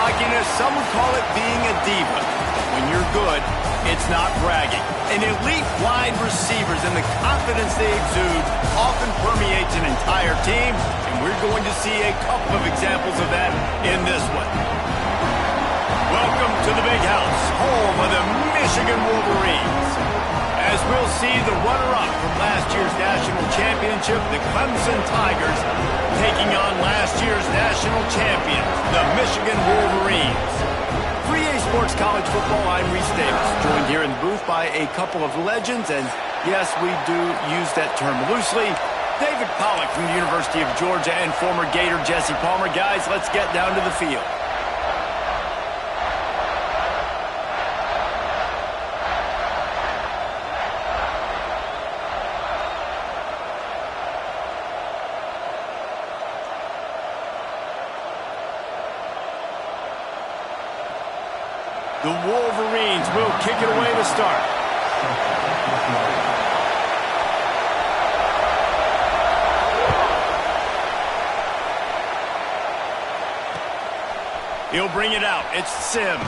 cockiness, some would call it being a diva. When you're good, it's not bragging. And elite wide receivers and the confidence they exude often permeates an entire team, and we're going to see a couple of examples of that in this one. Welcome to the Big House, home of the Michigan Wolverines. As we'll see the runner-up from last year's national championship, the Clemson Tigers, taking on last year's national champions, the Michigan Wolverines. 3A Sports College Football, I'm Reese Davis, joined here in the booth by a couple of legends, and yes, we do use that term loosely. David Pollack from the University of Georgia and former Gator Jesse Palmer. Guys, let's get down to the field. The Wolverines will kick it away to start. He'll bring it out. It's Sims.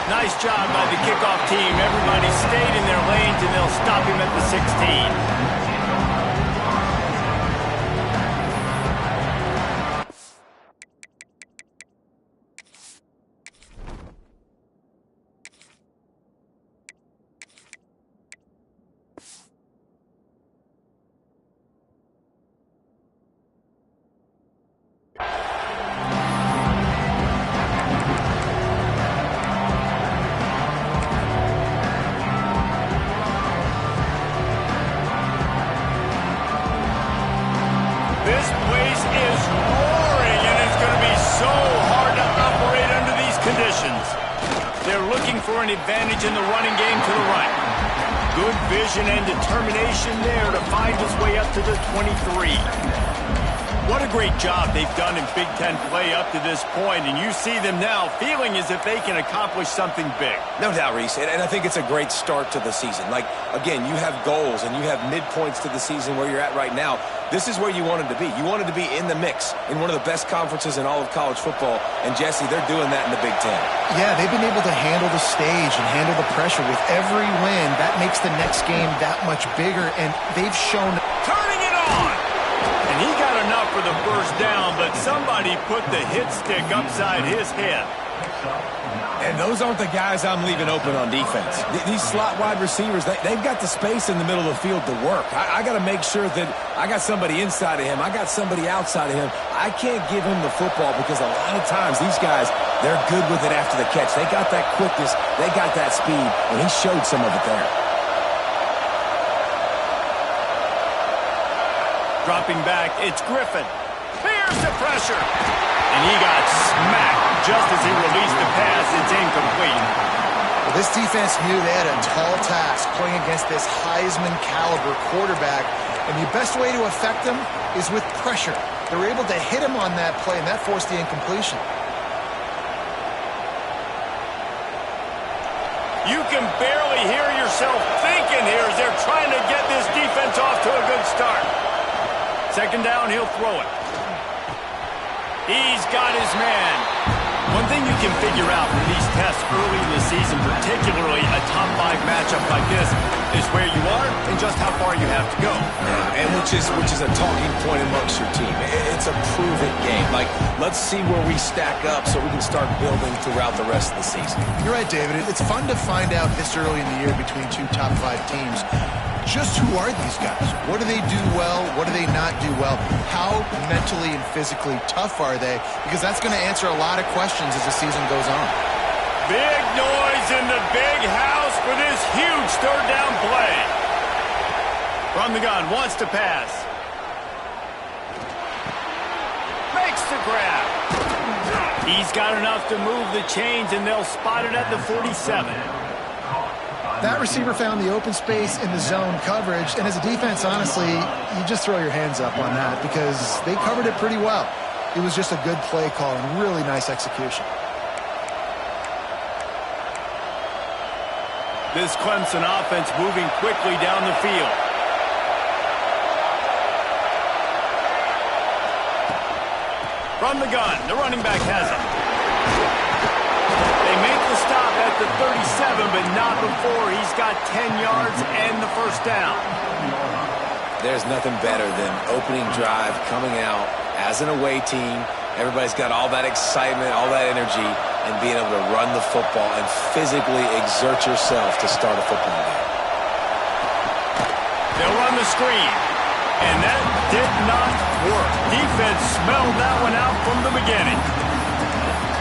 Nice job by the kickoff team. Everybody stayed in their lanes, and they'll stop him at the 16. This place is roaring, and it's going to be so hard to operate under these conditions. They're looking for an advantage in the running game to the right. Good vision and determination there to find his way up to the 23. What a great job they've done in Big Ten play up to this point, and you see them now feeling as if they can accomplish something big. No doubt, Reese, and I think it's a great start to the season. Like, again, you have goals and you have midpoints to the season where you're at right now. This is where you wanted to be. You wanted to be in the mix in one of the best conferences in all of college football, and Jesse, they're doing that in the Big Ten. Yeah, they've been able to handle the stage and handle the pressure. With every win, that makes the next game that much bigger, and they've shown... Turning it on! And he got enough for the first down, but somebody put the hit stick upside his head. And those aren't the guys I'm leaving open on defense. These slot wide receivers, they've got the space in the middle of the field to work. I got to make sure that I got somebody inside of him. I got somebody outside of him. I can't give him the football because a lot of times these guys, they're good with it after the catch. They got that quickness. They got that speed, and he showed some of it there. Dropping back, it's Griffin. Here's the pressure. And he got smacked just as he released the pass. It's incomplete. Well, this defense knew they had a tall task playing against this Heisman-caliber quarterback, and the best way to affect him is with pressure. They were able to hit him on that play, and that forced the incompletion. You can barely hear yourself thinking here as they're trying to get this defense off to a good start. Second down, he'll throw it. He's got his man. One thing you can figure out from these tests early in the season, particularly a top 5 matchup like this, is where you are and just how far you have to go. And which is a talking point amongst your team. It's a prove-it game. Like, let's see where we stack up so we can start building throughout the rest of the season. You're right, David. It's fun to find out this early in the year between two top 5 teams. Just who are these guys? What do they do well? What do they not do well? How mentally and physically tough are they? Because that's going to answer a lot of questions as the season goes on. Big noise in the big house for this huge third down play. From the gun, wants to pass. Makes the grab. He's got enough to move the chains, and they'll spot it at the 47. That receiver found the open space in the zone coverage, and as a defense, honestly, you just throw your hands up on that because they covered it pretty well. It was just a good play call and really nice execution. This Clemson offense moving quickly down the field. From the gun, the running back has him. They make the stop at the 37, but not before he's got 10 yards and the first down. There's nothing better than opening drive, coming out as an away team. Everybody's got all that excitement, all that energy, and being able to run the football and physically exert yourself to start a football game. They'll run the screen, and that did not work. Defense smelled that one out from the beginning.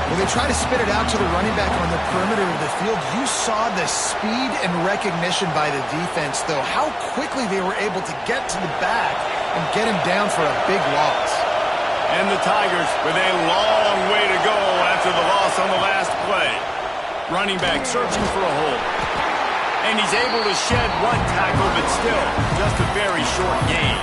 When they try to spit it out to the running back on the perimeter of the field, you saw the speed and recognition by the defense, though, how quickly they were able to get to the back and get him down for a big loss. And the Tigers with a long way to go after the loss on the last play. Running back searching for a hole. And he's able to shed one tackle, but still just a very short gain.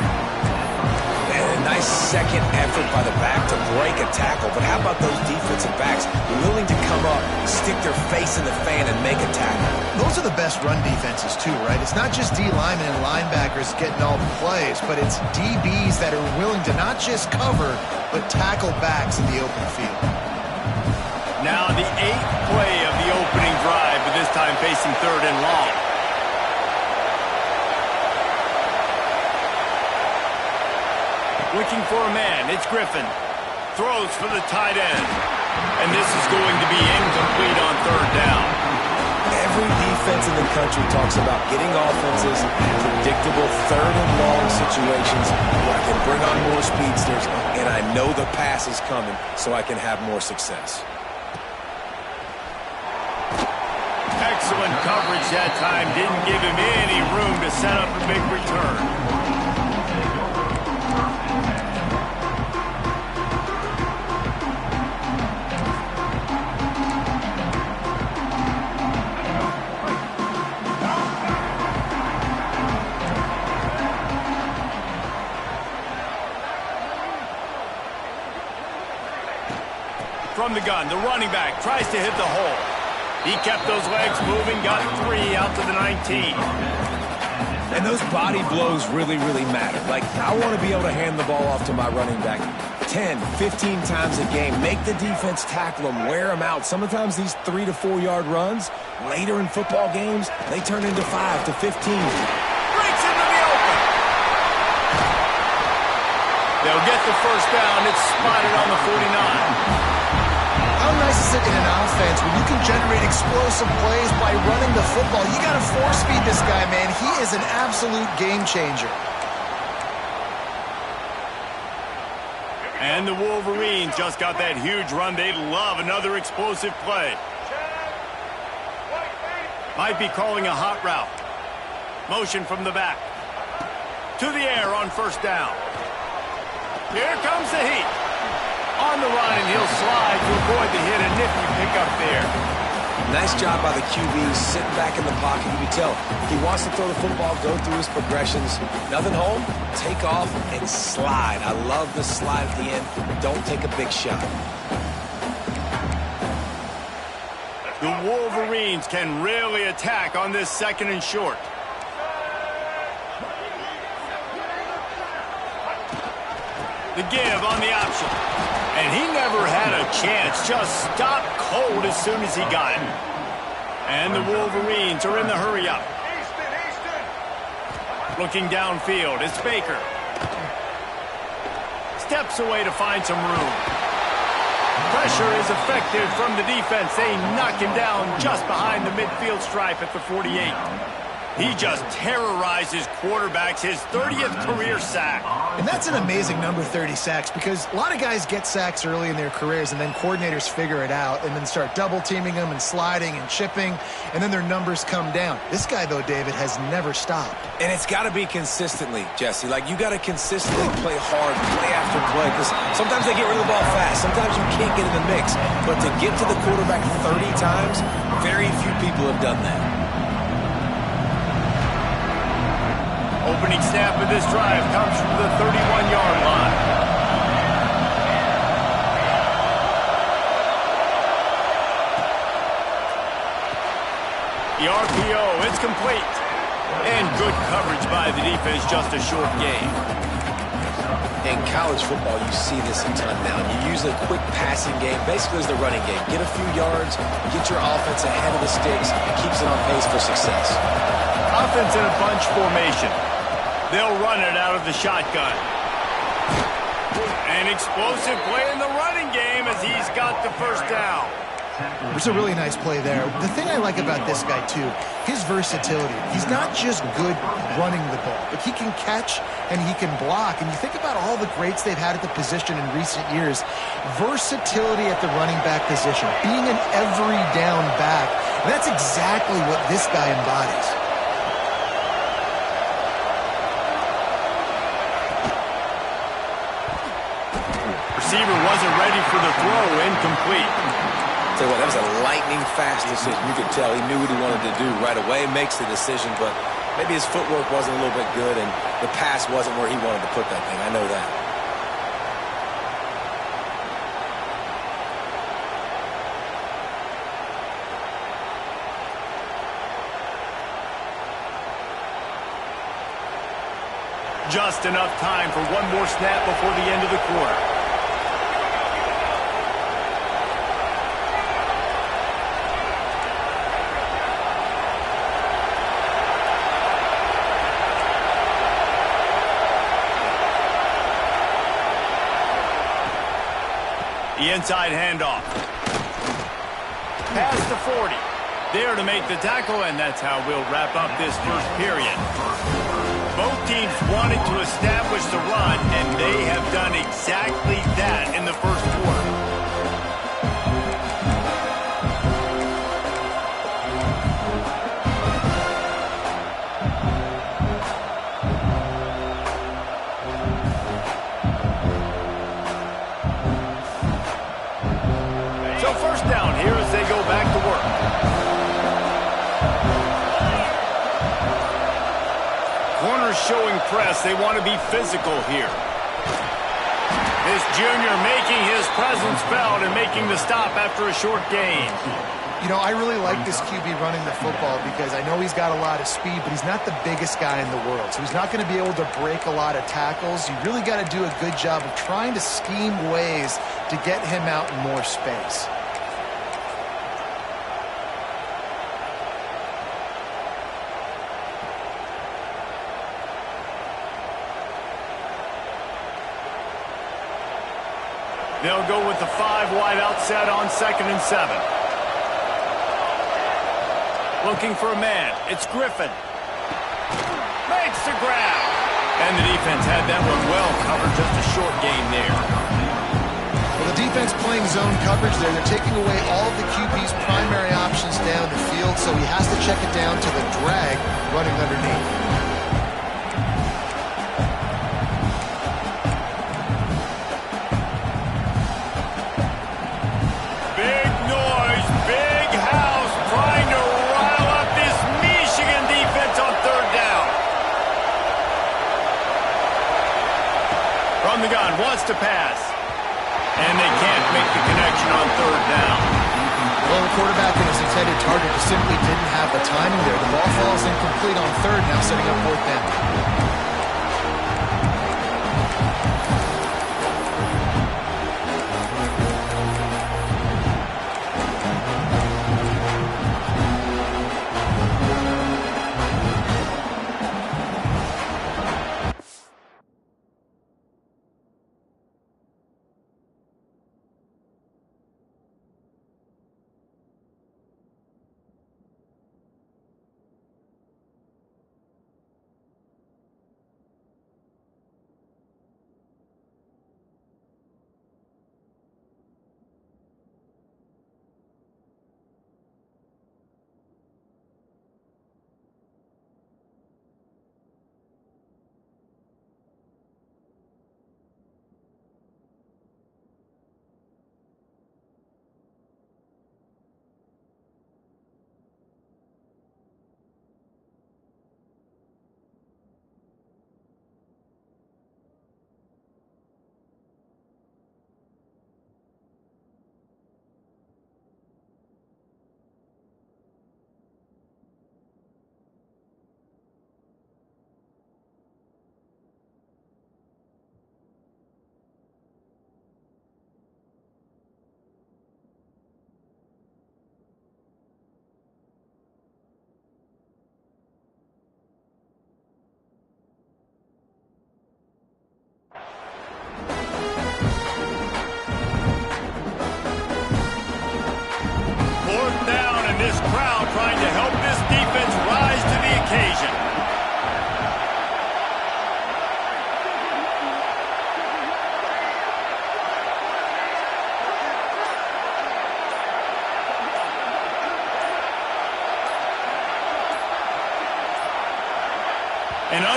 And a nice second effort by the back to break a tackle. But how about those defensive backs willing to come up, stick their face in the fan, and make a tackle? Those are the best run defenses, too, right? It's not just D linemen and linebackers getting all the plays, but it's DBs that are willing to not just cover, but tackle backs in the open field. Now the 8th play of the opening drive, but this time facing 3rd and long. Looking for a man, it's Griffin. Throws for the tight end. And this is going to be incomplete on 3rd down. Every defense in the country talks about getting offenses in predictable 3rd and long situations where I can bring on more speedsters and I know the pass is coming so I can have more success. Excellent coverage that time. Didn't give him any room to set up a big return. From the gun, the running back tries to hit the hole. He kept those legs moving, got 3 out to the 19. And those body blows really, really matter. Like, I want to be able to hand the ball off to my running back 10, 15 times a game. Make the defense tackle them, wear them out. Sometimes these 3 to 4 yard runs, later in football games, they turn into 5 to 15. Breaks into the open. They'll get the first down. It's spotted on the 49. How nice is it in an offense when you can generate explosive plays by running the football? You got to force feed this guy, man. He is an absolute game changer. And the Wolverines just got that huge run. They'd love another explosive play. Might be calling a hot route. Motion from the back. To the air on 1st down. Here comes the heat. On the run, and he'll slide to avoid the hit. A nifty pickup there. Nice job by the QB, sitting back in the pocket. You can tell he wants to throw the football, go through his progressions. Nothing home, take off, and slide. I love the slide at the end. Don't take a big shot. The Wolverines can really attack on this 2nd and short. The give on the option. And he never had a chance. Just stopped cold as soon as he got him. And the Wolverines are in the hurry-up. Looking downfield, it's Baker. Steps away to find some room. Pressure is effective from the defense. They knock him down just behind the midfield stripe at the 48. He just terrorizes quarterbacks, his 30th career sack. And that's an amazing number, 30 sacks, because a lot of guys get sacks early in their careers, and then coordinators figure it out and then start double-teaming them and sliding and chipping, and then their numbers come down. This guy, though, David, has never stopped. And it's got to be consistently, Jesse. Like, you got to consistently play hard, play after play, because sometimes they get rid of the ball fast. Sometimes you can't get in the mix. But to get to the quarterback 30 times, very few people have done that. Opening snap of this drive comes from the 31-yard line. The RPO, it's complete. And good coverage by the defense, just a short gain. In college football, you see this a ton now. You use a quick passing game, basically as the running game. Get a few yards, get your offense ahead of the sticks, and keeps it on pace for success. Offense in a bunch formation. They'll run it out of the shotgun. An explosive play in the running game as he's got the first down. It's a really nice play there. The thing I like about this guy, too, his versatility. He's not just good running the ball, but he can catch and he can block. And you think about all the greats they've had at the position in recent years. Versatility at the running back position, being an every down back. And that's exactly what this guy embodies. Receiver wasn't ready for the throw, incomplete. Tell you what, that was a lightning-fast decision. You could tell he knew what he wanted to do right away, makes the decision, but maybe his footwork wasn't a little bit good, and the pass wasn't where he wanted to put that thing. I know that. Just enough time for one more snap before the end of the quarter. The inside handoff. Pass to 40. There to make the tackle, and that's how we'll wrap up this first period. Both teams wanted to establish the run, and they have done exactly that in the first quarter. First down here as they go back to work. Corners showing press. They want to be physical here. This junior making his presence felt and making the stop after a short gain. You know, I really like this QB running the football because I know he's got a lot of speed, but he's not the biggest guy in the world. So he's not going to be able to break a lot of tackles. You really got to do a good job of trying to scheme ways to get him out in more space. They'll go with the 5 wide out set on 2nd and 7. Looking for a man. It's Griffin. Makes the grab. And the defense had that one well covered. Just a short gain there. Well, the defense playing zone coverage there. They're taking away all of the QB's primary options down the field, so he has to check it down to the drag running underneath. The gun wants to pass, and they can't make the connection on 3rd down. Well, the quarterback and his intended target just simply didn't have the timing there. The ball falls incomplete on 3rd, now setting up 4th down.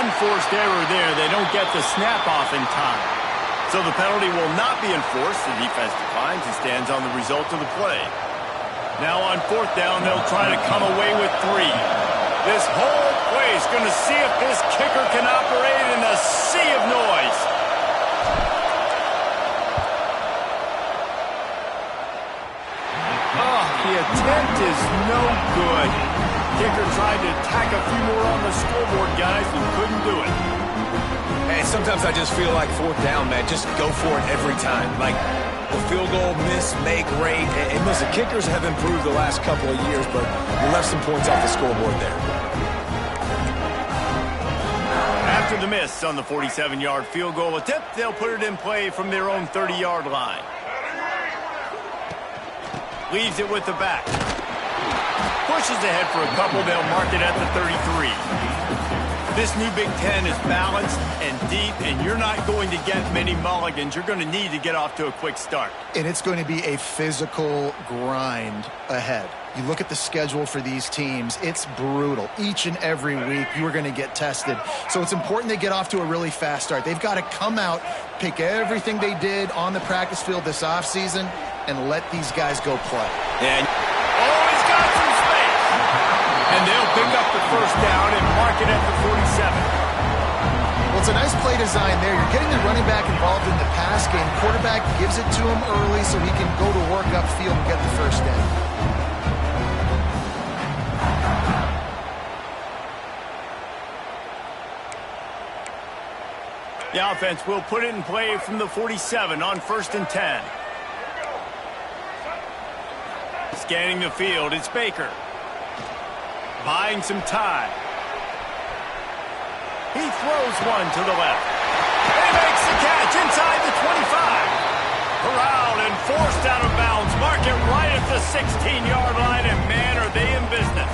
unforced error there. They don't get the snap off in time. So the penalty will not be enforced. The defense declines and stands on the result of the play. Now on fourth down, they'll try to come away with 3. This whole play is going to see if this kicker can operate in a sea of noise. Oh, the attempt is no good. Kicker tried to tack a few more on the scoreboard, guys, and couldn't do it. Hey, sometimes I just feel like fourth down, man. Just go for it every time. Like, the field goal, miss, make, rate. And listen, kickers have improved the last couple of years, but we left some points off the scoreboard there. After the miss on the 47-yard field goal attempt, they'll put it in play from their own 30-yard line. Leaves it with the back. Pushes ahead for a couple. They'll mark it at the 33. This new Big Ten is balanced and deep, and you're not going to get many mulligans. You're going to need to get off to a quick start. And it's going to be a physical grind ahead. You look at the schedule for these teams, it's brutal. Each and every week, you are going to get tested. So it's important they get off to a really fast start. They've got to come out, pick everything they did on the practice field this offseason, and let these guys go play. And he's got some space. And they'll pick up the first down and mark it at the 47. Well, it's a nice play design there. You're getting the running back involved in the pass game. Quarterback gives it to him early so he can go to work upfield and get the first down. The offense will put it in play from the 47 on 1st and 10. Scanning the field, it's Baker. Buying some time. He throws one to the left. He makes the catch inside the 25. Corralled and forced out of bounds. Mark it right at the 16-yard line, and man, are they in business.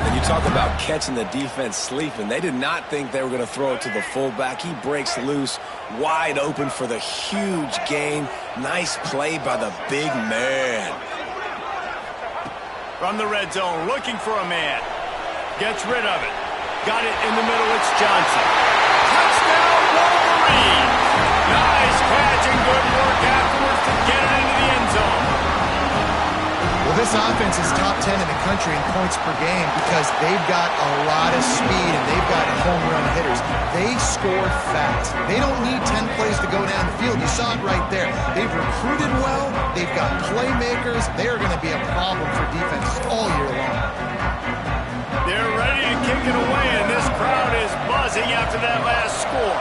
And you talk about catching the defense sleeping. They did not think they were going to throw it to the fullback. He breaks loose, wide open for the huge gain. Nice play by the big man. From the red zone, looking for a man. Gets rid of it. Got it in the middle, it's Johnson. Touchdown, Wolverines! Nice catch and good work afterwards to get it into the end zone. Well, this offense is top 10 in the country in points per game because they've got a lot of speed and they've got home run hitters. They score fast. They don't need 10 plays to go down the field. You saw it right there. They've recruited well. They've got playmakers. They are going to be a problem for defenses all year long. They're ready to kick it away, and this crowd is buzzing after that last score.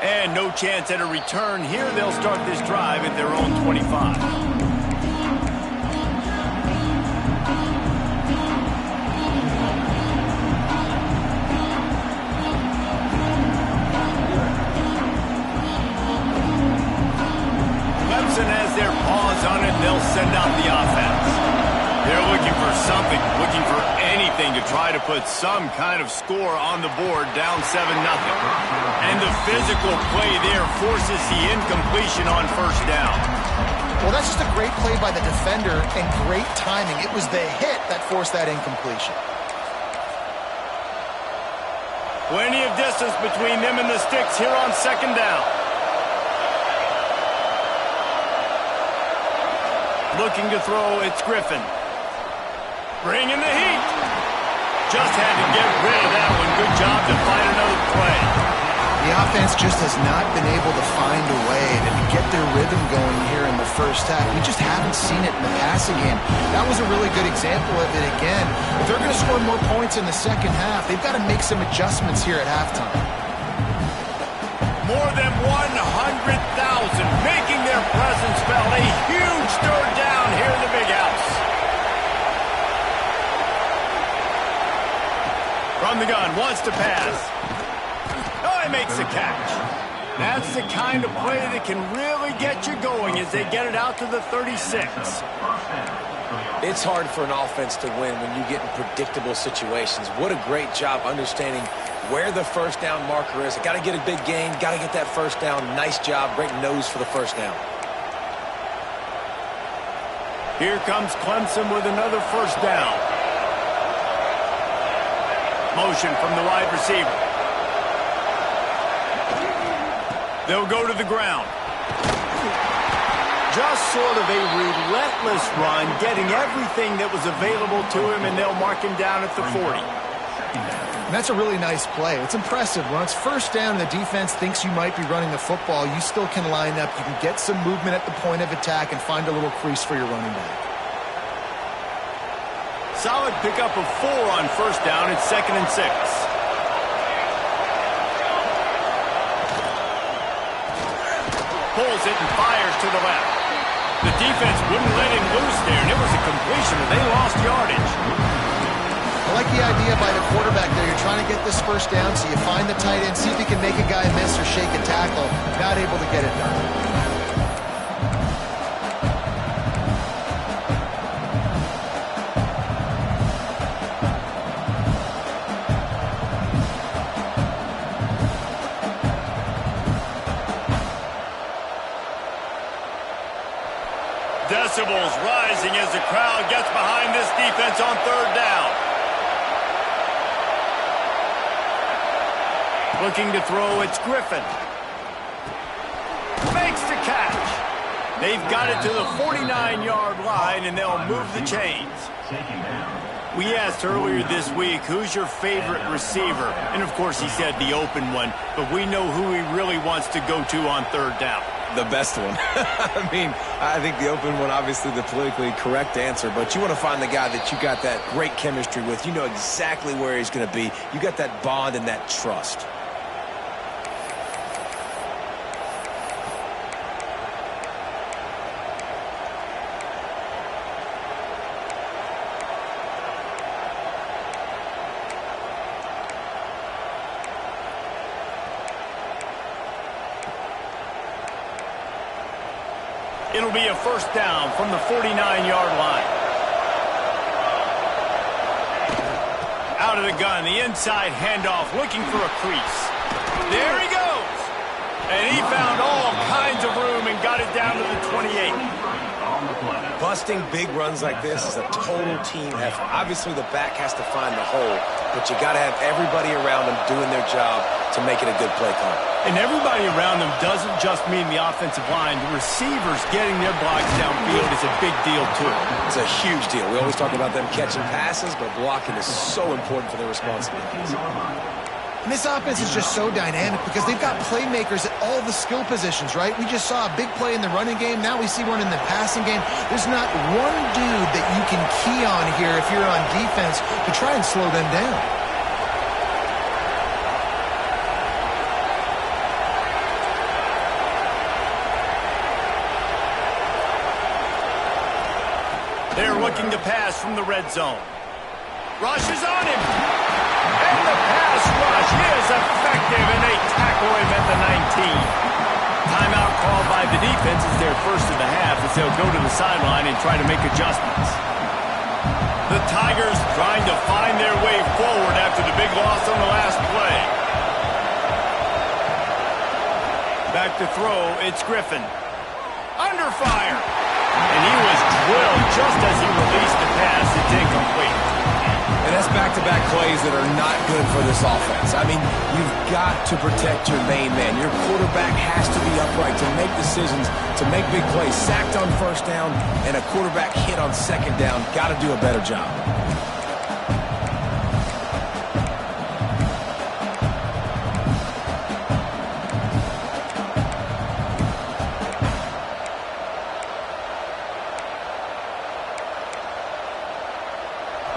And no chance at a return here. They'll start this drive at their own 25. Clemson has their paws on it. They'll send out the offense. They're looking for something, looking for anything to try to put some kind of score on the board, down 7-0. And the physical play there forces the incompletion on first down. Well, that's just a great play by the defender and great timing. It was the hit that forced that incompletion. Plenty of distance between them and the sticks here on second down. Looking to throw, it's Griffin. Bringing the heat. Just had to get rid of that one. Good job to find another play. The offense just has not been able to find a way to get their rhythm going here in the first half. We just haven't seen it in the passing game. That was a really good example of it again. If they're going to score more points in the second half, they've got to make some adjustments here at halftime. More than 100,000 making their presence felt. A huge third down here in the big house. From the gun, wants to pass. Oh, he makes the catch. That's the kind of play that can really get you going as they get it out to the 36. It's hard for an offense to win when you get in predictable situations. What a great job understanding where the first down marker is. Got to get a big gain, got to get that first down. Nice job, great nose for the first down. Here comes Clemson with another first down. Motion from the wide receiver. They'll go to the ground. Just sort of a relentless run, getting everything that was available to him, and they'll mark him down at the 40. And that's a really nice play. It's impressive. When it's first down and the defense thinks you might be running the football, you still can line up. You can get some movement at the point of attack and find a little crease for your running back. Solid pickup of 4 on first down. It's 2nd and 6. Pulls it and fires to the left. The defense wouldn't let him loose there, and it was a completion, but they lost yardage. I like the idea by the quarterback there. You're trying to get this first down, so you find the tight end, see if you can make a guy miss or shake a tackle. Not able to get it done. Decibels rising as the crowd gets behind this defense on 3rd down. Looking to throw, it's Griffin. Makes the catch. They've got it to the 49-yard line, and they'll move the chains. We asked earlier this week, who's your favorite receiver? And, of course, he said the open one, but we know who he really wants to go to on 3rd down. The best one. I mean, I think the open one, obviously the politically correct answer, but you want to find the guy that you got that great chemistry with. You know exactly where he's going to be. You got that bond and that trust. It'll be a first down from the 49-yard line. Out of the gun, the inside handoff, looking for a crease. There he goes. And he found all kinds of room and got it down to the 28. Busting big runs like this is a total team effort. Obviously, the back has to find the hole, but you got to have everybody around them doing their job to make it a good play call. And everybody around them doesn't just mean the offensive line. The receivers getting their blocks downfield is a big deal, too. It's a huge deal. We always talk about them catching passes, but blocking is so important for their responsibilities. And this offense is just so dynamic because they've got playmakers at all the skill positions, right? We just saw a big play in the running game. Now we see one in the passing game. There's not one dude that you can key on here if you're on defense to try and slow them down. They're looking to pass from the red zone. Rush is on him. And the pass rush is effective, and they tackle him at the 19. Timeout called by the defense is their first of the half as they'll go to the sideline and try to make adjustments. The Tigers trying to find their way forward after the big loss on the last play. Back to throw, it's Griffin. Under fire. And he was drilled just as he released the pass. It's incomplete. And that's back-to-back plays that are not good for this offense. I mean, you've got to protect your main man. Your quarterback has to be upright to make decisions, to make big plays. Sacked on first down and a quarterback hit on second down. Got to do a better job.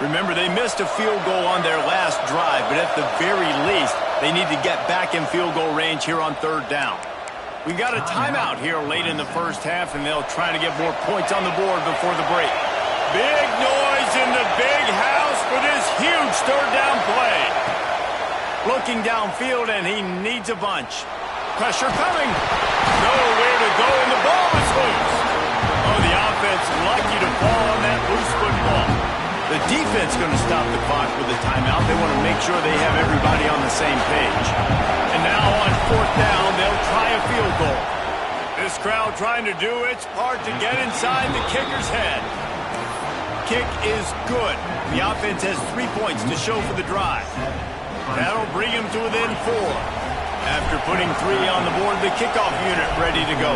Remember, they missed a field goal on their last drive, but at the very least, they need to get back in field goal range here on 3rd down. We got a timeout here late in the first half, and they'll try to get more points on the board before the break. Big noise in the big house for this huge 3rd down play. Looking downfield, and he needs a bunch. Pressure coming. Nowhere to go, and the ball is loose. Oh, the offense lucky to fall on that loose football. The defense going to stop the clock with a timeout. They want to make sure they have everybody on the same page. And now on 4th down, they'll try a field goal. This crowd trying to do its part to get inside the kicker's head. kick is good. The offense has 3 points to show for the drive. That'll bring him to within 4. After putting 3 on the board, the kickoff unit ready to go.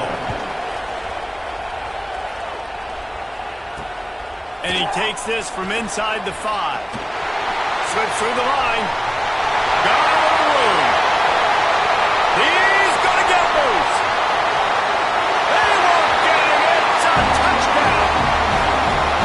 And he takes this from inside the 5. Slips through the line. Got a little room. He's going to get loose. They won't get him. It's a touchdown.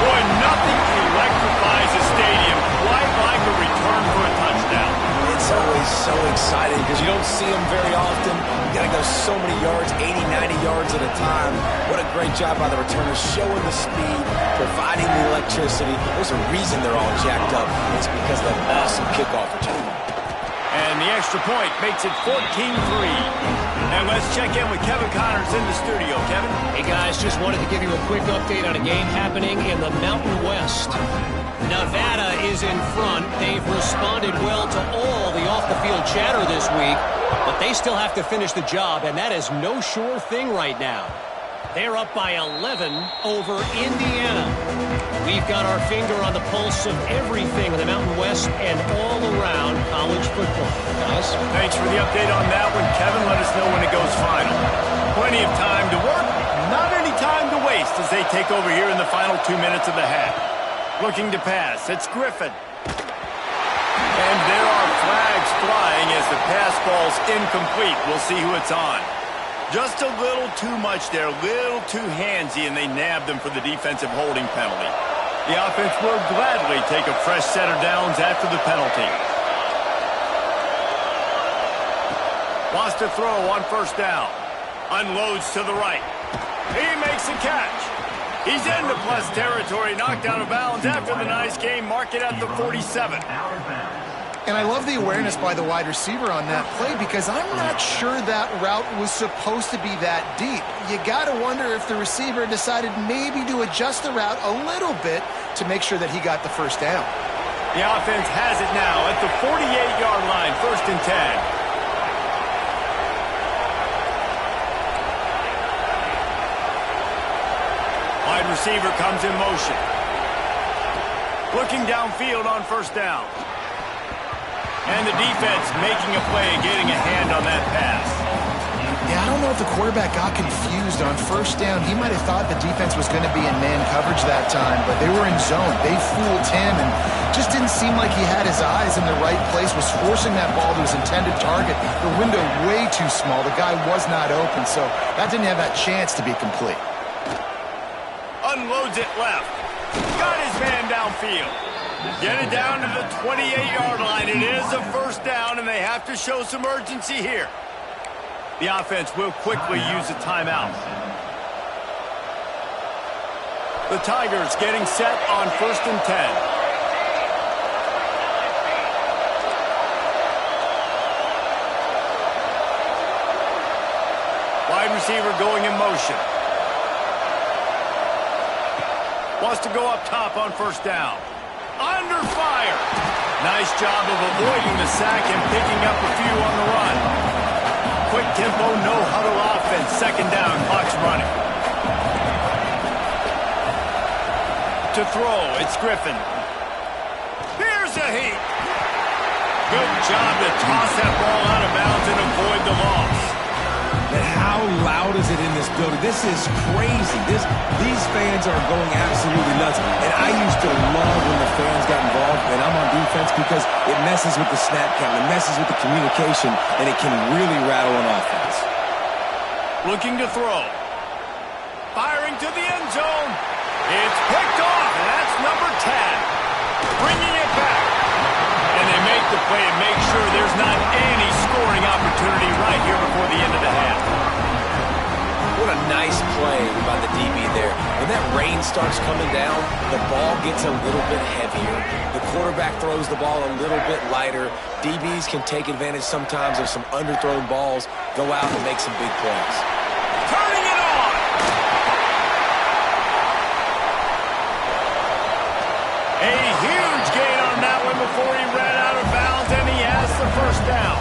Boy, nothing electrifies a stadium quite like a return for a touchdown. It's always so exciting because you don't see them very often. You got to go so many yards, 80, 90 yards at a time. What a great job by the returners, showing the speed, providing the electricity. There's a reason they're all jacked up. It's because of that awesome kickoff return. And the extra point makes it 14-3. And let's check in with Kevin Connors in the studio. Kevin? Hey, guys, just wanted to give you a quick update on a game happening in the Mountain West. Nevada is in front. They've responded well to all the off-the-field chatter this week, but they still have to finish the job, and that is no sure thing right now. They're up by 11 over Indiana. We've got our finger on the pulse of everything in the Mountain West and all around college football. Guys? Thanks for the update on that one, Kevin. Let us know when it goes final. Plenty of time to work, not any time to waste as they take over here in the final 2 minutes of the half. Looking to pass. It's Griffin. And there are flags flying as the pass ball's incomplete. We'll see who it's on. Just a little too much there, a little too handsy, and they nabbed them for the defensive holding penalty. The offense will gladly take a fresh set of downs after the penalty. Wants to throw on first down. Unloads to the right. He makes a catch. He's into plus territory, knocked out of bounds after the nice game. Mark it at the 47. And I love the awareness by the wide receiver on that play because I'm not sure that route was supposed to be that deep. You got to wonder if the receiver decided maybe to adjust the route a little bit to make sure that he got the first down. The offense has it now at the 48-yard line, 1st and 10. Wide receiver comes in motion. Looking downfield on first down. And the defense making a play, getting a hand on that pass. Yeah, I don't know if the quarterback got confused on first down. He might have thought the defense was going to be in man coverage that time, but they were in zone. They fooled him and just didn't seem like he had his eyes in the right place, was forcing that ball to his intended target. The window way too small. The guy was not open, so that didn't have that chance to be complete. Unloads it left. Got his man downfield. Get it down to the 28-yard line. It is a first down, and they have to show some urgency here. The offense will quickly use a timeout. The Tigers getting set on 1st and 10. Wide receiver going in motion. Wants to go up top on first down. Under fire. Nice job of avoiding the sack and picking up a few on the run. Quick tempo, no huddle offense. 2nd down, clock's running. To throw, it's Griffin. Here's a heat. Good job to toss that ball out of bounds and avoid the loss. And how loud is it in this building? This is crazy. These fans are going absolutely nuts. And I used to love when the fans got involved, and I'm on defense because it messes with the snap count, it messes with the communication, and it can really rattle an offense. Looking to throw. Firing to the end zone. It's picked off, and that's number 10. Bringing it back. And they make the play and make sure there's not any scoring opportunity right here before the end of the half. What a nice play by the DB there. When that rain starts coming down, the ball gets a little bit heavier. The quarterback throws the ball a little bit lighter. DBs can take advantage sometimes of some underthrown balls, go out and make some big plays. Turning it on! A huge gain on that one before he ran out of bounds, and he has the first down.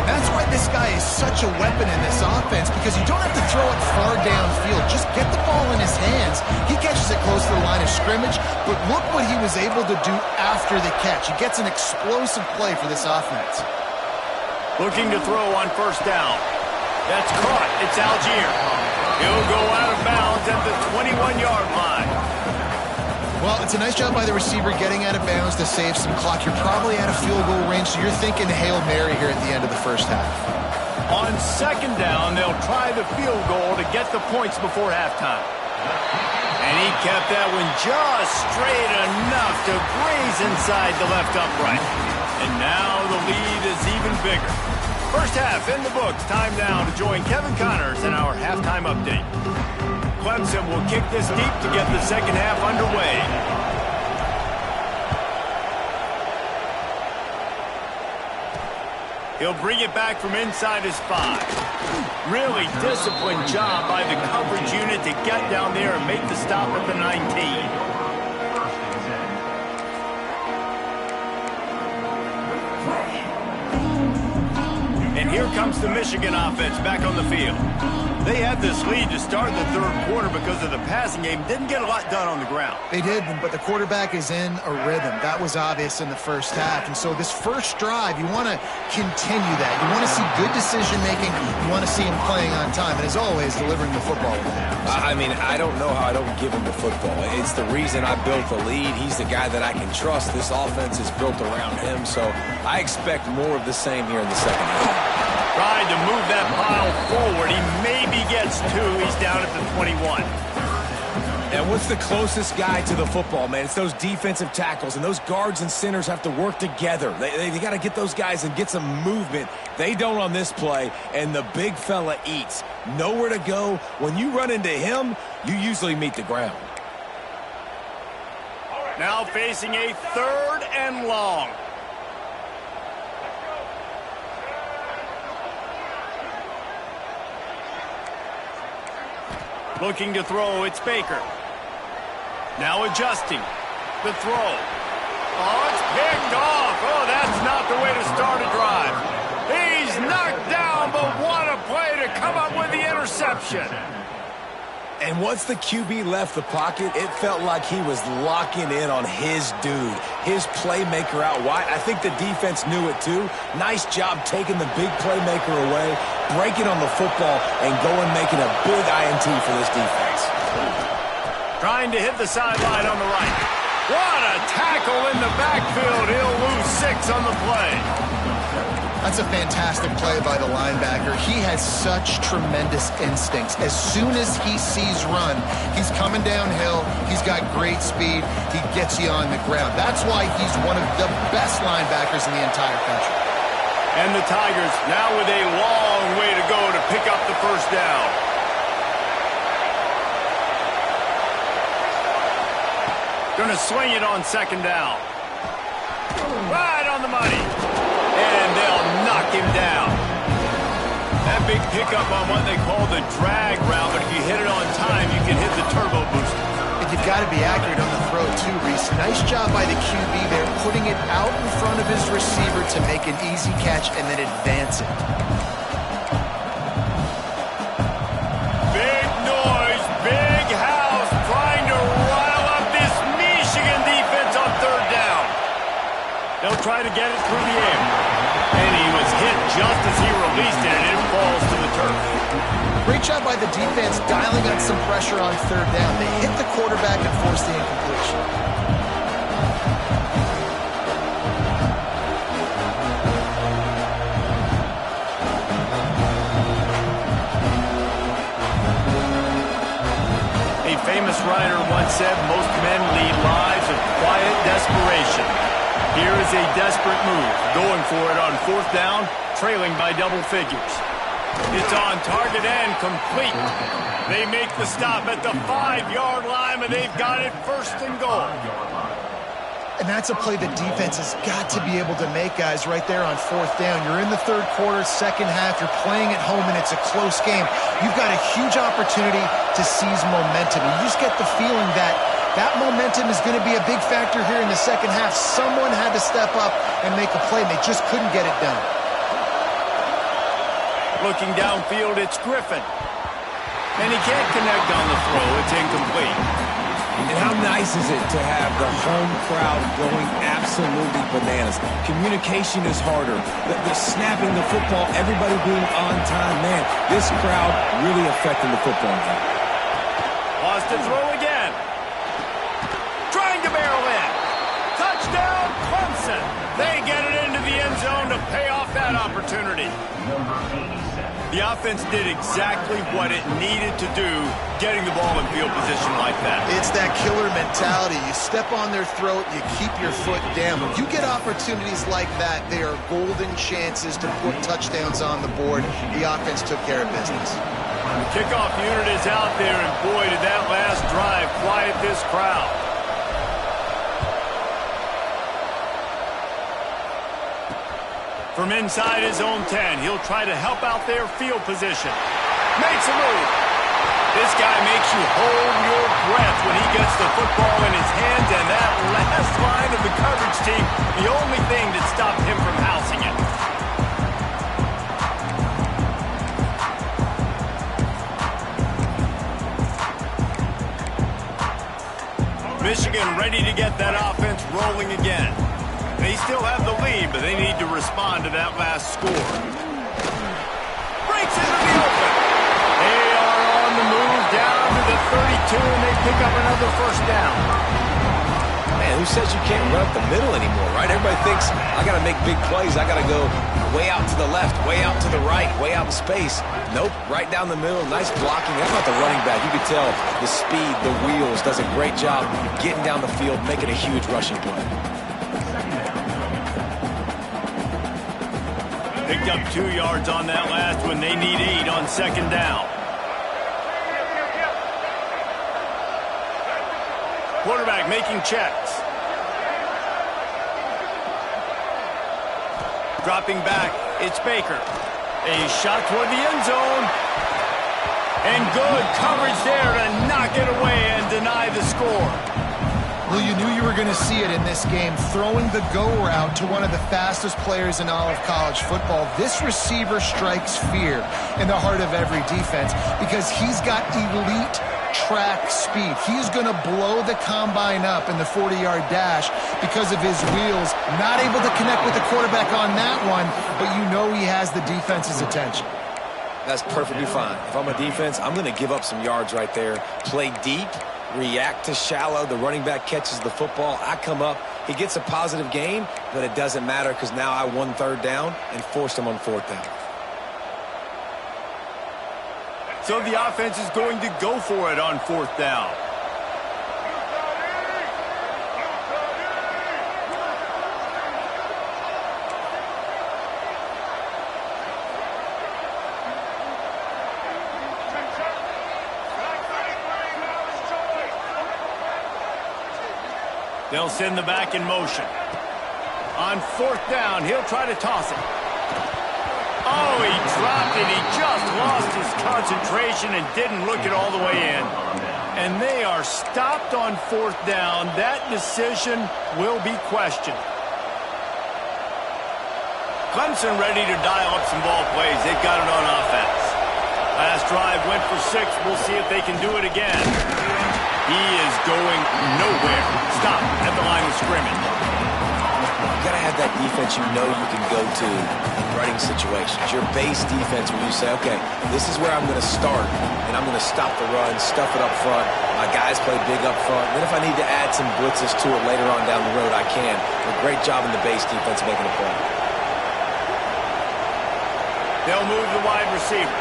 That's why this guy is such a weapon in this offense, because you don't have to throw it far downfield. Just get the ball in his hands. He catches it close to the line of scrimmage, but look what he was able to do after the catch. He gets an explosive play for this offense. Looking to throw on first down. That's caught. It's Algier. He'll go out of bounds at the 21-yard line. Well, it's a nice job by the receiver getting out of bounds to save some clock. You're probably out of field goal range, so you're thinking Hail Mary here at the end of the first half. On second down, they'll try the field goal to get the points before halftime. And he kept that one just straight enough to graze inside the left upright. And now the lead is even bigger. First half in the books. Time now to join Kevin Connors in our halftime update. Clemson will kick this deep to get the second half underway. He'll bring it back from inside his 5. Really disciplined job by the coverage unit to get down there and make the stop at the 19. And here comes the Michigan offense back on the field. They had this lead to start the third quarter because of the passing game. Didn't get a lot done on the ground. They did, but the quarterback is in a rhythm. That was obvious in the first half. And so this first drive, you want to continue that. You want to see good decision-making. You want to see him playing on time. And as always, delivering the football. I mean, I don't know how I don't give him the football. It's the reason I built the lead. He's the guy that I can trust. This offense is built around him. So I expect more of the same here in the second half. Tried to move that pile forward. He maybe gets 2. He's down at the 21. And what's the closest guy to the football, man? It's those defensive tackles, and those guards and centers have to work together. They got to get those guys and get some movement. They don't on this play, and the big fella eats. Nowhere to go. When you run into him, you usually meet the ground. Now facing a 3rd and long. Looking to throw, it's Baker. Now adjusting. The throw. Oh, it's picked off. Oh, that's not the way to start a drive. He's knocked down, but what a play to come up with the interception. And once the QB left the pocket, it felt like he was locking in on his dude, his playmaker out wide. I think the defense knew it too. Nice job taking the big playmaker away, breaking on the football, and going making a big INT for this defense. Trying to hit the sideline on the right. What a tackle in the backfield. He'll lose 6 on the play. That's a fantastic play by the linebacker. He has such tremendous instincts. As soon as he sees run, he's coming downhill. He's got great speed. He gets you on the ground. That's why he's one of the best linebackers in the entire country. And the Tigers now with a long way to go to pick up the first down. Going to swing it on second down. Right on the money. And they'll knock him down. That big pickup on what they call the drag route, but if you hit it on time, you can hit the turbo booster. And you've got to be accurate on the throw too, Reese. Nice job by the QB there, putting it out in front of his receiver to make an easy catch and then advance it. Big noise, big house, trying to rile up this Michigan defense on third down. They'll try to get it through the air. And he was hit just as he released it, and it falls to the turf. Great job by the defense dialing up some pressure on third down. They hit the quarterback and forced the incompletion. A famous writer once said, most men lead lives of quiet desperation. Here is a desperate move, going for it on fourth down, trailing by double figures. It's on target and complete. They make the stop at the 5-yard line, and they've got it first and goal. And that's a play the defense has got to be able to make, guys, right there on fourth down. You're in the third quarter, second half. You're playing at home, and it's a close game. You've got a huge opportunity to seize momentum. You just get the feeling that that momentum is going to be a big factor here in the second half. Someone had to step up and make a play, and they just couldn't get it done. Looking downfield, it's Griffin. And he can't connect on the throw. It's incomplete. And how nice is it to have the home crowd going absolutely bananas? Communication is harder. The snapping the football, everybody being on time. Man, this crowd really affecting the football game. Lost to throw again. Trying to barrel in. Touchdown, Clemson. They get it into the end zone to pay off that opportunity. The offense did exactly what it needed to do, getting the ball in field position like that. It's that killer mentality. You step on their throat, you keep your foot down. When you get opportunities like that, they are golden chances to put touchdowns on the board. The offense took care of business. The kickoff unit is out there, and boy, did that last drive quiet this crowd. From inside his own 10, he'll try to help out their field position. Makes a move. This guy makes you hold your breath when he gets the football in his hands, and that last line of the coverage team, the only thing that stopped him from housing it. Michigan ready to get that offense rolling again. They still have the lead, but they need to respond to that last score. Breaks into the open. They are on the move down to the 32, and they pick up another first down. Man, who says you can't run up the middle anymore, right? Everybody thinks, I got to make big plays. I got to go way out to the left, way out to the right, way out in space. Nope, right down the middle. Nice blocking. How about the running back? You could tell the speed, the wheels, does a great job getting down the field, making a huge rushing play. Picked up 2 yards on that last one. They need 8 on second down. Quarterback making checks. Dropping back, it's Baker. A shot toward the end zone. And good coverage there to knock it away and deny the score. Well, you knew you were going to see it in this game, throwing the go route to one of the fastest players in all of college football. This receiver strikes fear in the heart of every defense because he's got elite track speed. He's going to blow the combine up in the 40-yard dash because of his wheels. Not able to connect with the quarterback on that one, but you know he has the defense's attention. That's perfectly fine. If I'm a defense, I'm going to give up some yards right there. Play deep. React to shallow. The running back catches the football. I come up. He gets a positive gain, but it doesn't matter because now I won third down and forced him on fourth down. So the offense is going to go for it on fourth down. They'll send the back in motion. On fourth down, he'll try to toss it. Oh, he dropped it. He just lost his concentration and didn't look it all the way in. And they are stopped on fourth down. That decision will be questioned. Clemson ready to dial up some ball plays. They've got it on offense. Last drive went for 6. We'll see if they can do it again. He is going nowhere. Stop at the line of scrimmage. You got to have that defense you know you can go to in running situations. Your base defense where you say, okay, this is where I'm going to start, and I'm going to stop the run, stuff it up front. My guys play big up front. Then if I need to add some blitzes to it later on down the road, I can. A great job in the base defense making a play. They'll move the wide receiver.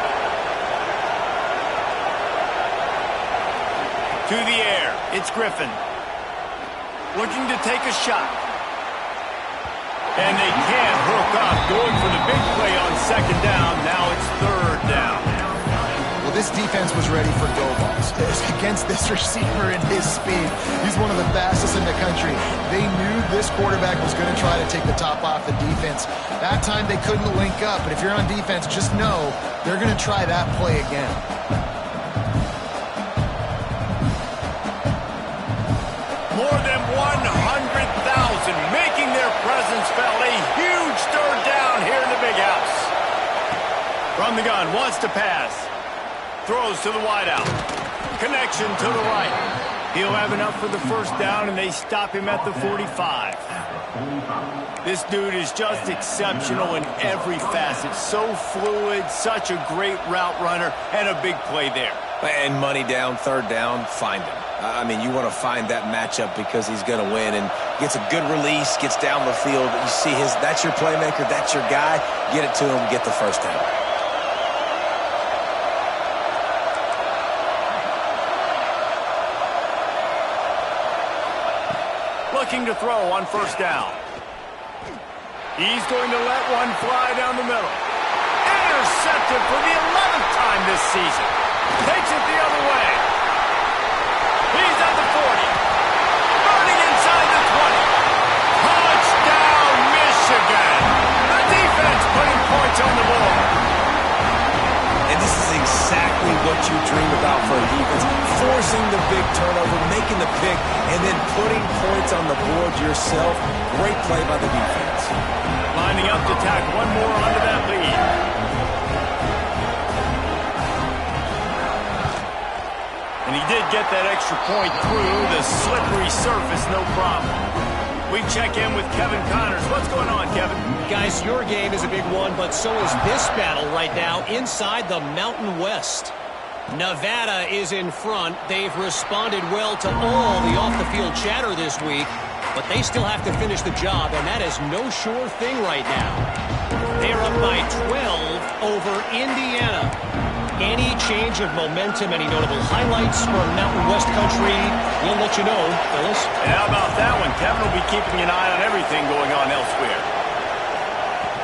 To the air, it's Griffin. Looking to take a shot. And they can't hook up. Going for the big play on second down. Now it's third down. Well, this defense was ready for go balls against this receiver and his speed. He's one of the fastest in the country. They knew this quarterback was going to try to take the top off the defense. That time they couldn't link up, but if you're on defense, just know they're going to try that play again. More than 100,000 making their presence felt. A huge third down here in the big house. From the gun, wants to pass. Throws to the wideout. Connection to the right. He'll have enough for the first down, and they stop him at the 45. This dude is just exceptional in every facet. So fluid, such a great route runner, and a big play there. And money down, third down, find him. I mean, you want to find that matchup because he's going to win, and gets a good release, gets down the field. You see that's your playmaker, that's your guy. Get it to him, get the first down. Looking to throw on first down. He's going to let one fly down the middle. Intercepted for the 11th time this season. Takes it the other way. He's at the 40. Running inside the 20. Touchdown, Michigan. The defense putting points on the board. And this is exactly what you dream about for a defense. Forcing the big turnover, making the pick, and then putting points on the board yourself. Great play by the defense. Lining up to tack one more onto that lead. And he did get that extra point through the slippery surface, no problem. We check in with Kevin Connors. What's going on, Kevin? Guys, your game is a big one, but so is this battle right now inside the Mountain West. Nevada is in front. They've responded well to all the off-the-field chatter this week, but they still have to finish the job, and that is no sure thing right now. They're up by 12 over Indiana. Any change of momentum, any notable highlights from Mountain West country, we'll let you know, fellas. And how about that one? Kevin will be keeping an eye on everything going on elsewhere.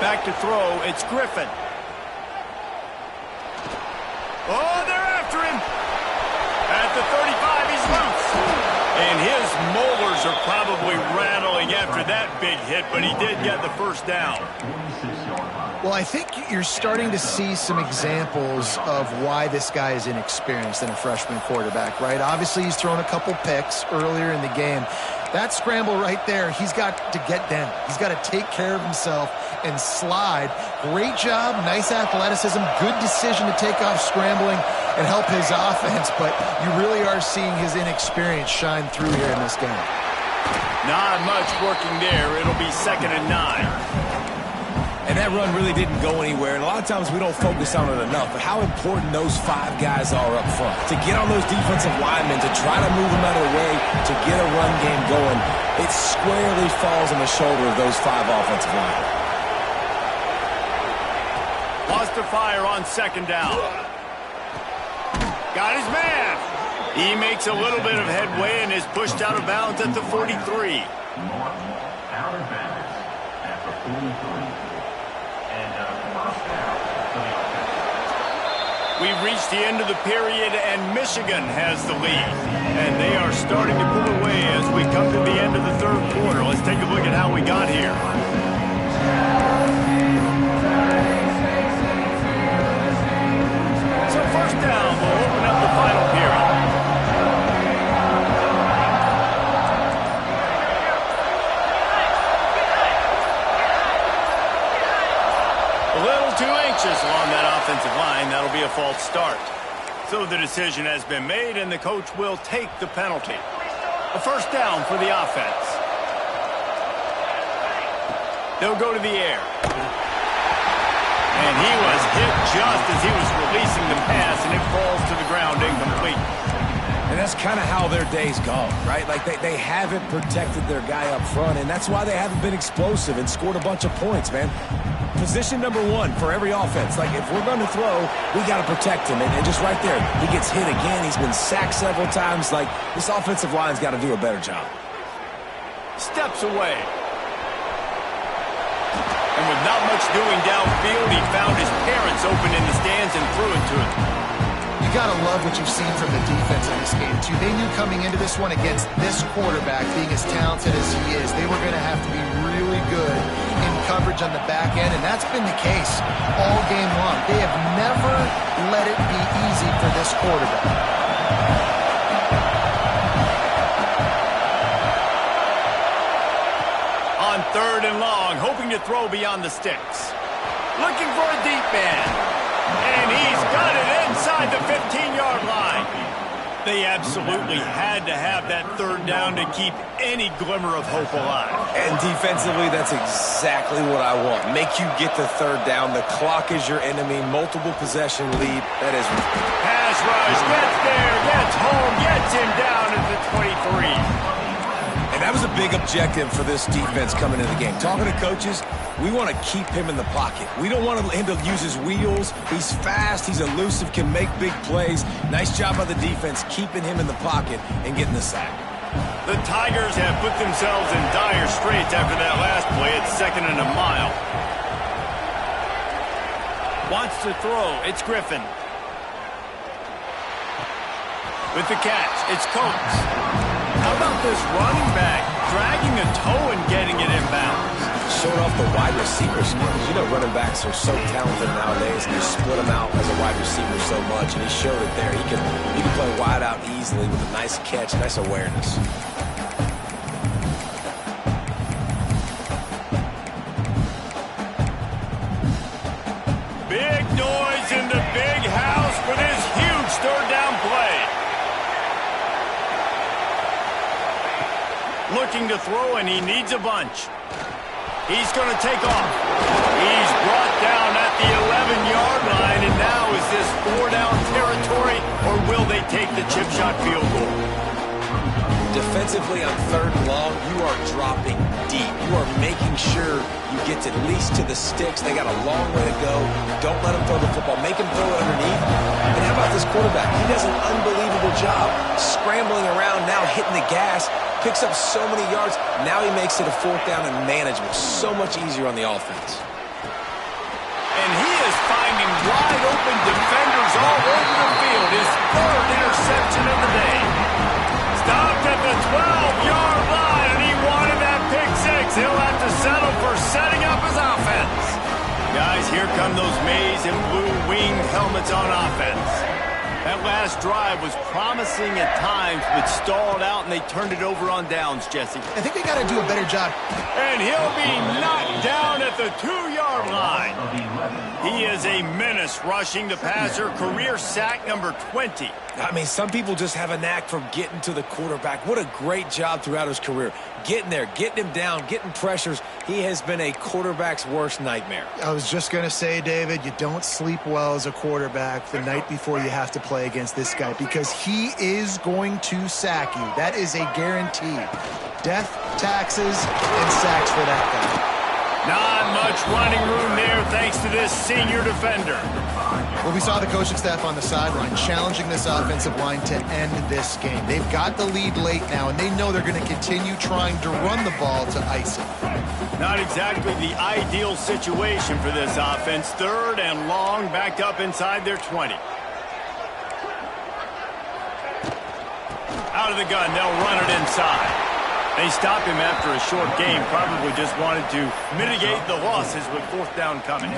Back to throw, it's Griffin. Oh, they're after him. At the 35, he's loose. And his molars are probably rattling after that big hit, but he did get the first down. Well, I think you're starting to see some examples of why this guy is inexperienced in a freshman quarterback, right? Obviously, he's thrown a couple picks earlier in the game. That scramble right there, he's got to get down. He's got to take care of himself and slide. Great job, nice athleticism, good decision to take off scrambling and help his offense, but you really are seeing his inexperience shine through here in this game. Not much working there. It'll be 2nd and 9. And that run really didn't go anywhere. And a lot of times we don't focus on it enough. But how important those 5 guys are up front. To get on those defensive linemen, to try to move them out of the way, to get a run game going, it squarely falls on the shoulder of those 5 offensive linemen. Lost to fire on 2nd down. Got his man. He makes a little bit of headway and is pushed out of bounds at the 43. Out of bounds at the 43. We've reached the end of the period, and Michigan has the lead. And they are starting to pull away as we come to the end of the 3rd quarter. Let's take a look at how we got here. So first down, we'll open up the final period. A little too anxious along that offensive line. That'll be a false start. So the decision has been made, and the coach will take the penalty. A first down for the offense. They'll go to the air. And he was hit just as he was releasing the pass, and it falls to the ground incomplete. And that's kind of how their day's gone, right? Like they haven't protected their guy up front, and that's why they haven't been explosive and scored a bunch of points, man. Position number 1 for every offense. Like, if we're going to throw, we got to protect him. And just right there, he gets hit again. He's been sacked several times. Like, this offensive line's got to do a better job. Steps away. And with not much doing downfield, he found his parents open in the stands and threw it to him. You got to love what you've seen from the defense in this game, too. They knew coming into this one against this quarterback, being as talented as he is, they were going to have to be really good in coverage on the back end, and that's been the case all game long. They have never let it be easy for this quarterback. On 3rd and long, hoping to throw beyond the sticks. Looking for a deep man. And he's got it inside the 15-yard line. They absolutely had to have that third down to keep any glimmer of hope alive. And defensively, that's exactly what I want. Make you get the third down. The clock is your enemy. Multiple possession lead. That is... Pass rush, gets there, gets home, gets him down at the 23. And that was a big objective for this defense coming into the game. Talking to coaches, we want to keep him in the pocket. We don't want him to use his wheels. He's fast, he's elusive, can make big plays. Nice job by the defense keeping him in the pocket and getting the sack. The Tigers have put themselves in dire straits after that last play. It's 2nd and a mile. Wants to throw. It's Griffin. With the catch, it's Coates. How about this running back dragging a toe and getting it inbounds? Showing off the wide receiver skills. You know, running backs are so talented nowadays. You split them out as a wide receiver so much, and he showed it there. He can play wide out easily with a nice catch, nice awareness. Big noise in the big house for this huge third down play. Looking to throw, and he needs a bunch. He's going to take off. He's brought down at the 11-yard line, and now is this 4-down territory, or will they take the chip shot field goal? Defensively on 3rd and long, you are dropping deep. You are making sure you get at least to the sticks. They got a long way to go. Don't let him throw the football. Make him throw it underneath. And how about this quarterback? He does an unbelievable job scrambling around, now hitting the gas. Picks up so many yards. Now he makes it a 4th down and management. So much easier on the offense. And he is finding wide open defenders all over the field. His 3rd interception of the day. Stopped at the 12-yard line, and he wanted that pick 6. He'll have to settle for setting up his offense. Guys, here come those maize and blue winged helmets on offense. That last drive was promising at times, but stalled out, and they turned it over on downs, Jesse. I think they got to do a better job. And he'll be knocked down at the 2-yard line. He is a menace rushing the passer, career sack number 20. I mean, some people just have a knack for getting to the quarterback. What a great job throughout his career. Getting there, getting him down, getting pressures. He has been a quarterback's worst nightmare. I was just going to say, David, you don't sleep well as a quarterback the night before you have to play against this guy because he is going to sack you. That is a guarantee. Death, taxes, and sacks for that guy. Not much running room there thanks to this senior defender. Well, we saw the coaching staff on the sideline challenging this offensive line to end this game. They've got the lead late now, and they know they're going to continue trying to run the ball to ice it. Not exactly the ideal situation for this offense. 3rd and long, backed up inside their 20. Out of the gun, they'll run it inside. They stopped him after a short game, probably just wanted to mitigate the losses with 4th down coming.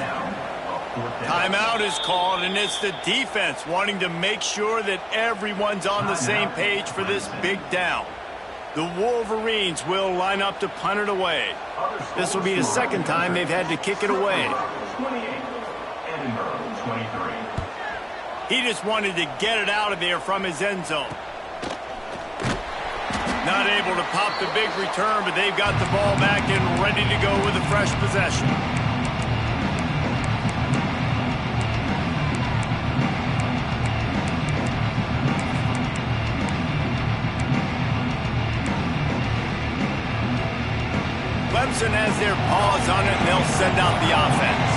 Timeout is called, and it's the defense wanting to make sure that everyone's on the same page for this big down. The Wolverines will line up to punt it away. This will be the 2nd time they've had to kick it away. 28, Edinburgh, 23. He just wanted to get it out of there from his end zone. Not able to pop the big return, but they've got the ball back and ready to go with a fresh possession. Clemson has their paws on it, and they'll send out the offense.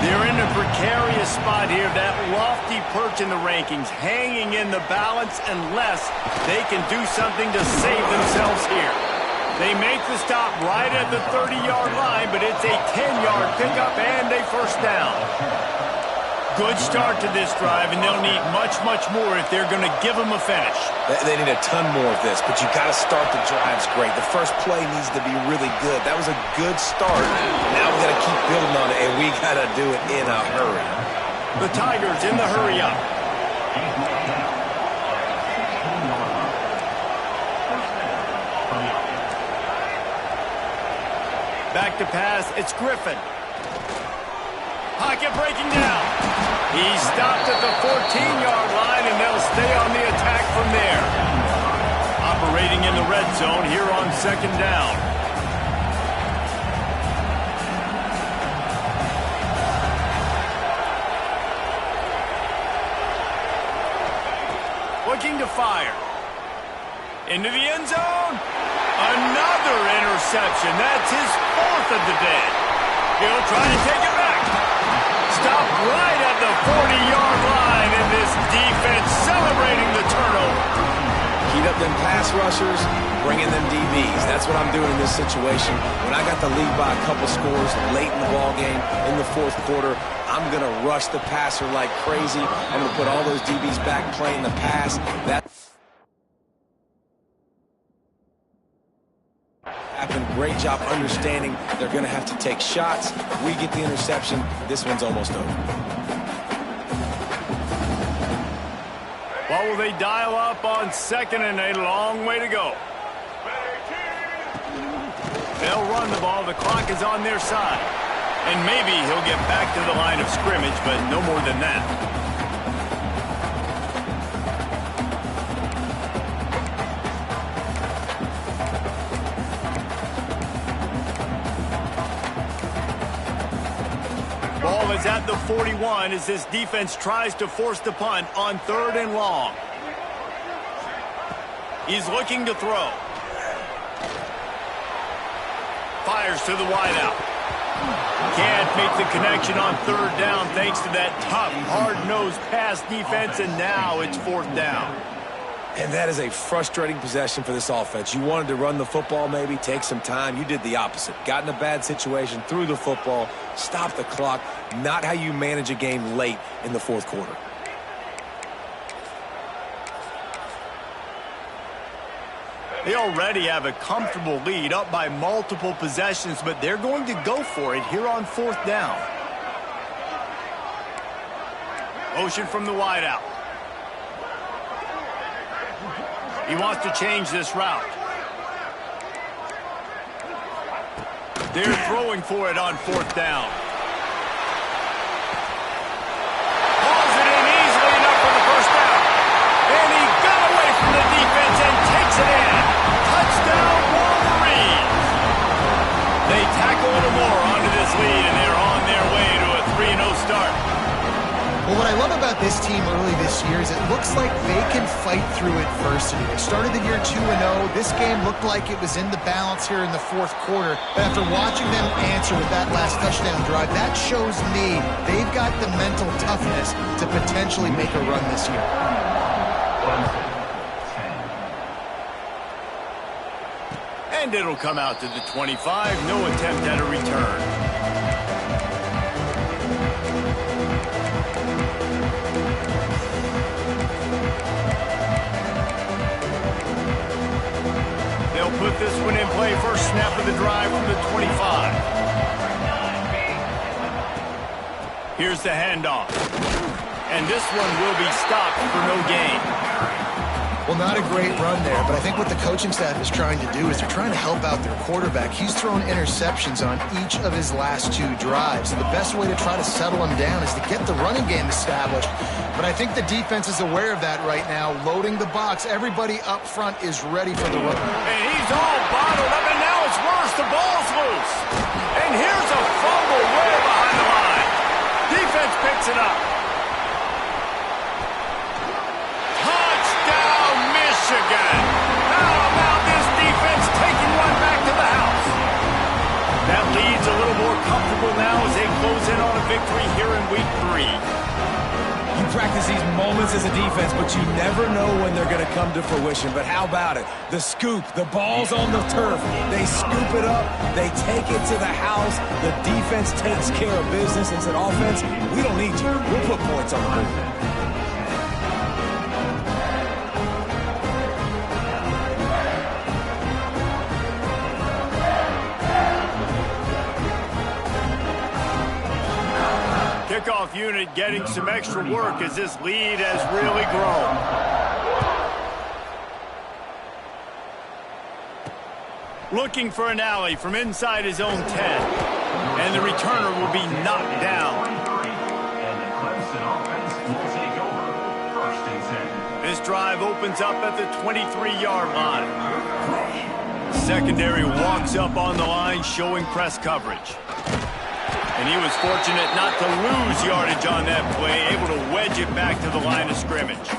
They're in a precarious spot here, that lofty perch in the rankings, hanging in the balance unless they can do something to save themselves here. They make the stop right at the 30-yard line, but it's a 10-yard pickup and a 1st down. Good start to this drive, and they'll need much, much more if they're going to give them a finish. They need a ton more of this, but you got to start the drives great. The first play needs to be really good. That was a good start. Now we got to keep building on it, and we got to do it in a hurry. The Tigers in the hurry up. Back to pass, it's Griffin. Pocket breaking down. He stopped at the 14-yard line, and they'll stay on the attack from there. Operating in the red zone here on second down. Looking to fire. Into the end zone. Another interception. That's his fourth of the day. He'll try to take it back. Stopped right at the 40-yard line, and this defense celebrating the turnover. Heat up them pass rushers, bring in them DBs. That's what I'm doing in this situation. When I got the lead by a couple scores late in the ball game, in the fourth quarter, I'm going to rush the passer like crazy. I'm going to put all those DBs back playing the pass. That happened. Great job understanding they're going to have to take shots. We get the interception. This one's almost over. What will they dial up on second and a long way to go? They'll run the ball. The clock is on their side. And maybe he'll get back to the line of scrimmage, but no more than that. Ball is at the 41 as this defense tries to force the punt on third and long. He's looking to throw. Fires to the wideout. Can't make the connection on third down thanks to that tough, hard-nosed pass defense, and now it's fourth down. And that is a frustrating possession for this offense. You wanted to run the football, maybe take some time. You did the opposite. Got in a bad situation, threw the football, stopped the clock. Not how you manage a game late in the fourth quarter. They already have a comfortable lead, up by multiple possessions, but they're going to go for it here on fourth down. Motion from the wideout. He wants to change this route. They're throwing for it on fourth down. Hauls it in easily enough for the first down. And he got away from the defense and takes it in. Touchdown, Wolverines. They tackle a little more onto this lead, and they're on their way to a 3-0 start. Well, what I love about this team early this year is it looks like they can fight through adversity. They started the year 2-0. This game looked like it was in the balance here in the fourth quarter. But after watching them answer with that last touchdown drive, that shows me they've got the mental toughness to potentially make a run this year. And it'll come out to the 25. No attempt at a return. They'll put this one in play. First snap of the drive from the 25. Here's the handoff. And this one will be stopped for no gain. Well, not a great run there, but I think what the coaching staff is trying to do is they're trying to help out their quarterback. He's thrown interceptions on each of his last 2 drives. And the best way to try to settle him down is to get the running game established. But I think the defense is aware of that right now, loading the box. Everybody up front is ready for the run. And he's all bottled up, and now it's worse. The ball's loose. And here's a fumble way behind the line. Defense picks it up. Touchdown, Michigan. How about this defense taking one back to the house? That lead's a little more comfortable now as they close in on a victory here in week 3. You practice these moments as a defense, but you never know when they're going to come to fruition. But how about it? The scoop, the ball's on the turf. They scoop it up. They take it to the house. The defense takes care of business and said, offense, we don't need you. We'll put points on the board. Kickoff unit getting some extra work as this lead has really grown. Looking for an alley from inside his own 10. And the returner will be knocked down. Clemson offense will take over. First and 10. This drive opens up at the 23-yard line. Secondary walks up on the line, showing press coverage. And he was fortunate not to lose yardage on that play, able to wedge it back to the line of scrimmage.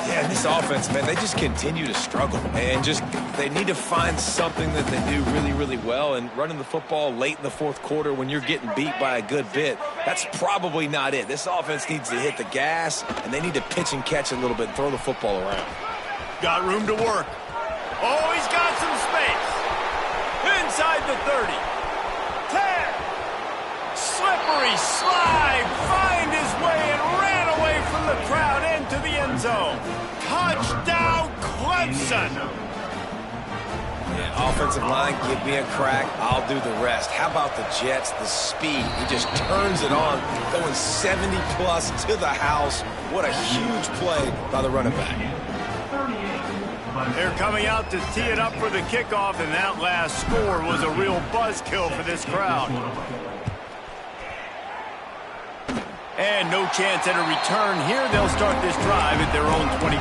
Yeah, and this offense, man, they just continue to struggle. And they need to find something that they do really, really well. And running the football late in the fourth quarter when you're getting beat by a good bit, that's probably not it. This offense needs to hit the gas, and they need to pitch and catch a little bit and throw the football around. Got room to work. Oh, he's got some space. Inside the 30. 10. Slippery slide. Find his way and ran away from the crowd into the end zone. Touchdown, Clemson. Yeah, offensive line, give me a crack. I'll do the rest. How about the Jets? The speed. He just turns it on, going 70-plus to the house. What a huge play by the running back. They're coming out to tee it up for the kickoff, and that last score was a real buzzkill for this crowd. And no chance at a return here. They'll start this drive at their own 25.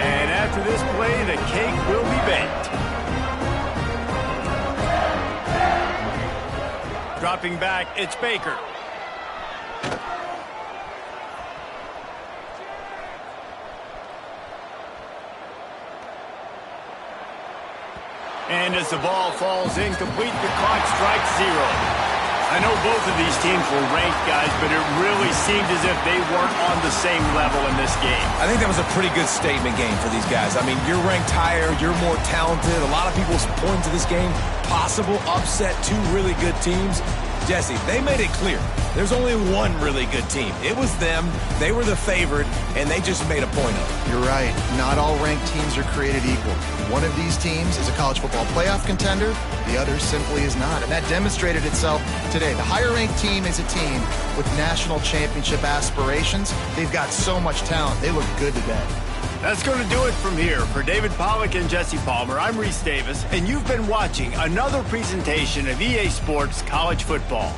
And after this play, the cake will be baked. Dropping back, it's Baker. And as the ball falls incomplete, the clock strikes 0. I know both of these teams were ranked, guys, but it really seemed as if they weren't on the same level in this game. I think that was a pretty good statement game for these guys. I mean, you're ranked higher, you're more talented. A lot of people point to this game, possible upset, two really good teams. Jesse, they made it clear. There's only one really good team. It was them. They were the favorite, and they just made a point of it. You're right. Not all ranked teams are created equal. One of these teams is a college football playoff contender. The other simply is not. And that demonstrated itself today. The higher-ranked team is a team with national championship aspirations. They've got so much talent. They look good today. That's going to do it from here. For David Pollack and Jesse Palmer, I'm Reese Davis, and you've been watching another presentation of EA Sports College Football.